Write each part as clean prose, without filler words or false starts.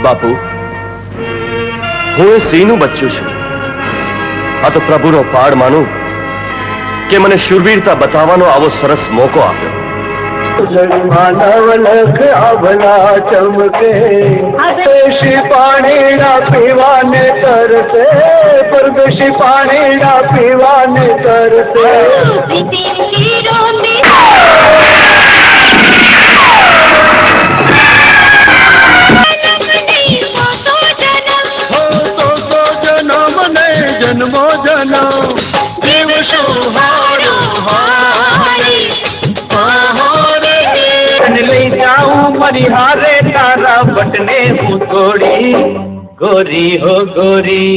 બાપુ, હું એ સિંહનું બચ્ચું છું. આ તો પ્રભુનો પાડ માનું કે મને શૂરવીરતા બતાવવાનો આવો સરસ મોકો આપ્યો. માનવ લખ આવલા ચમકે, પરદેશી પાણીના પીવાને તરસે, પરદેશી પાણીના પીવાને તરસે. જન્મો જન્મ દેવ સુહારો લઈ જાઉં મારી હારે તારા બટને હું તોડી. ગોરી હો ગોરી,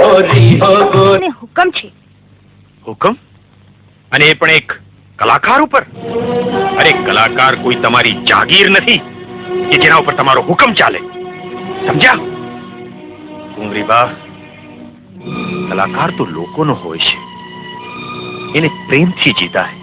ગોરી હો ગોરી. હુકમ છે. હુકમ? અને એ પણ એક કલાકાર ઉપર? અરે કલાકાર કોઈ તમારી જાગીર નથી કે જેના ઉપર તમારો હુકમ ચાલે, સમજ્યા? કુંવરીબા, કલાકાર તો લોકોનો હોય છે, એને પ્રેમથી જીતાય.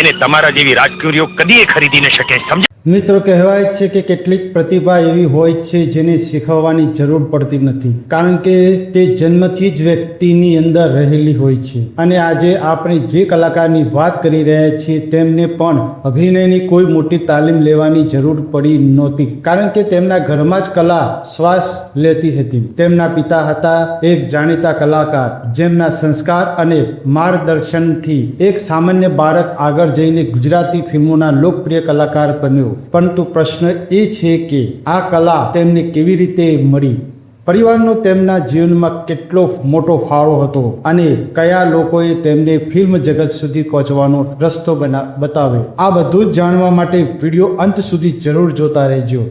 એને તમારા જેવી રાજકુરીઓ કદી ખરીદી ન શકે, સમજ? મિત્રો, કહેવાય છે કે કેટલીક પ્રતિભા એવી હોય છે જેને શીખવવાની જરૂર પડતી નથી, કારણ કે તે જન્મથી જ વ્યક્તિની અંદર રહેલી હોય છે. અને આજે આપણે જે કલાકારની વાત કરી રહ્યા છીએ તેમને પણ અભિનયની કોઈ મોટી તાલીમ લેવાની જરૂર પડી નહોતી, કારણ કે તેમના ઘરમાં જ કલા શ્વાસ લેતી હતી. તેમના પિતા હતા એક જાણીતા કલાકાર, જેમના સંસ્કાર અને માર્ગદર્શનથી એક સામાન્ય બાળક આગળ જઈને ગુજરાતી ફિલ્મોના લોકપ્રિય કલાકાર બન્યો. પરંતુ પ્રશ્ન એ છે કે આ કલા તેમને કેવી રીતે મળી? પરિવારનો તેમના જીવનમાં કેટલો મોટો ફાળો હતો અને કયા લોકોએ તેમને ફિલ્મ જગત સુધી પહોંચવાનો રસ્તો બતાવ્યો? આ બધું જ જાણવા માટે વિડીયો અંત સુધી જરૂર જોતા રહેજો.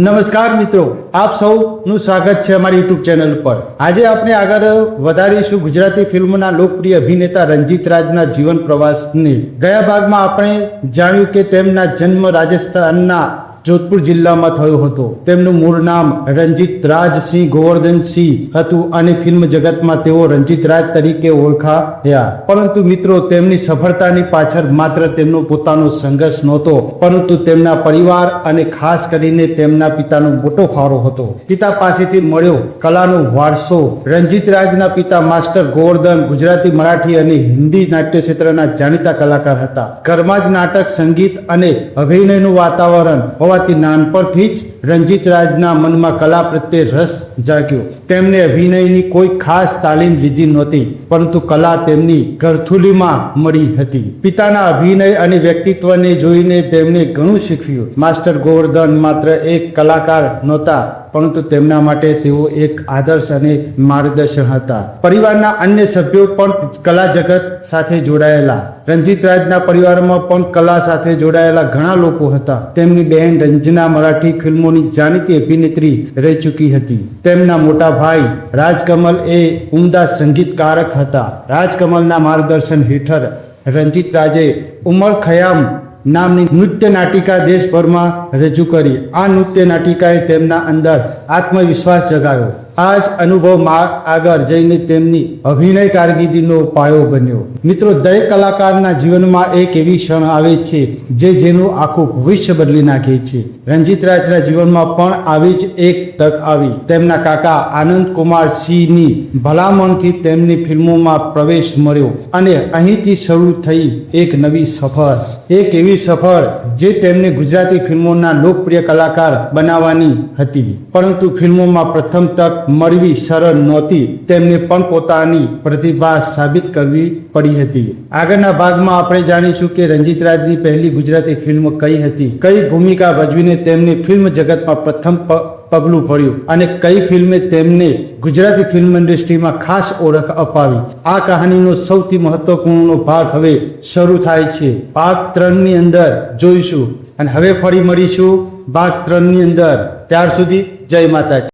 નમસ્કાર મિત્રો, આપ સૌનું સ્વાગત છે અમારી યુટ્યુબ ચેનલ પર. આજે આપણે આગળ વધારીશું ગુજરાતી ફિલ્મના લોકપ્રિય અભિનેતા રંજીત રાજના જીવન પ્રવાસને. ગયા ભાગમાં આપણે જાણ્યું કે તેમના જન્મ રાજસ્થાનના જોધપુર જિલ્લામાં થયો હતો. તેમનું મૂળ નામ રંજીત રાજસિંહ ગોવર્ધનસિંહ હતું અને ફિલ્મ જગતમાં તેઓ રંજીત રાજ તરીકે ઓળખાયા. પરંતુ મિત્રો, તેમની સફળતાની પાછળ માત્ર તેમનો પોતાનો સંઘર્ષ નહોતો, પરંતુ તેમના પરિવાર અને ખાસ કરીને તેમના પિતાનો મોટો ફાળો હતો. પિતા પાસેથી મળ્યો કલાનો વારસો. રંજીત રાજના પિતા માસ્ટર ગોવર્ધન ગુજરાતી, મરાઠી અને હિન્દી નાટ્ય ક્ષેત્રના જાણીતા કલાકાર હતા. ઘરમાં જ નાટક, સંગીત અને અભિનયનું વાતાવરણ હોવાથી નાનપણથી જ રંજીત રાજના મનમાં કલા પ્રત્યે રસ જાગ્યો. તેમને અભિનયની કોઈ ખાસ તાલીમ લીધી નહોતી, પરંતુ કલા તેમની ઘરથુલીમાં મળી હતી. પિતાના અભિનય અને વ્યક્તિત્વને જોઈને તેમણે ઘણું શીખ્યું. માસ્ટર ગોવર્ધન માત્ર એક કલાકાર નહોતા, પરંતુ તેમના માટે તેઓ એક આદર્શ અને માર્ગદર્શન હતા. પરિવારના અન્ય સભ્યો પણ કલા જગત સાથે જોડાયેલા. રંજીત રાજના પરિવારમાં પણ કલા સાથે જોડાયેલા ઘણા લોકો હતા. તેમની બહેન રંજના મરાઠી ફિલ્મોની જાણીતી અભિનેત્રી રહી ચૂકી હતી. તેમના મોટા ભાઈ રાજકમલ એ ઉમદા સંગીતકારક હતા. રાજકમલના માર્ગદર્શન હેઠળ રંજીત રાજે ઉમર ખયામ નામની નૃત્ય નાટિકા દેશભરમાં રજૂ કરી. આ નૃત્ય નાટિકાએ તેમના અંદર આત્મવિશ્વાસ જગાવ્યો. આ જ અનુભવ આગળ જઈને તેમની અભિનય કારકિર્દીનો પાયો બન્યો. મિત્રો, દરેક કલાકારના જીવનમાં એક એવી ક્ષણ આવે છે જેનું આખું ભવિષ્ય બદલી નાખે છે. રંજીત રાજના જીવનમાં પણ આવી જ એક તક આવી. તેમના કાકા આનંદ કુમાર સિંહની ભલામણથી તેમની ફિલ્મોમાં પ્રવેશ મળ્યો અને અહીંથી શરૂ થઈ એક નવી સફર. એક એવી સફર જે તેમને ગુજરાતી ફિલ્મોના લોકપ્રિય કલાકાર બનાવવાની હતી. પરંતુ ફિલ્મોમાં પ્રથમ તક મળવી સરળ નહોતી. તેમને પણ પોતાની પ્રતિભા સાબિત કરવી પડી હતી. આગળના ભાગમાં આપણે જાણીશું કે રંજીત રાજની પહેલી ગુજરાતી ફિલ્મ કઈ હતી, કઈ ભૂમિકા ભજવીને તેમને ફિલ્મ જગતમાં પ્રથમ પગલું ભર્યું અને કઈ ફિલ્મે તેમને ગુજરાતી ફિલ્મ ઇન્ડસ્ટ્રીમાં ખાસ ઓળખ અપાવી. આ કહાનીનો સૌથી મહત્વપૂર્ણ ભાગ હવે શરૂ થાય છે. ભાગ 3ની અંદર જોઈશું અને હવે ફરી મળીશું ભાગ 3ની અંદર. ત્યાર સુધી જય માતાજી.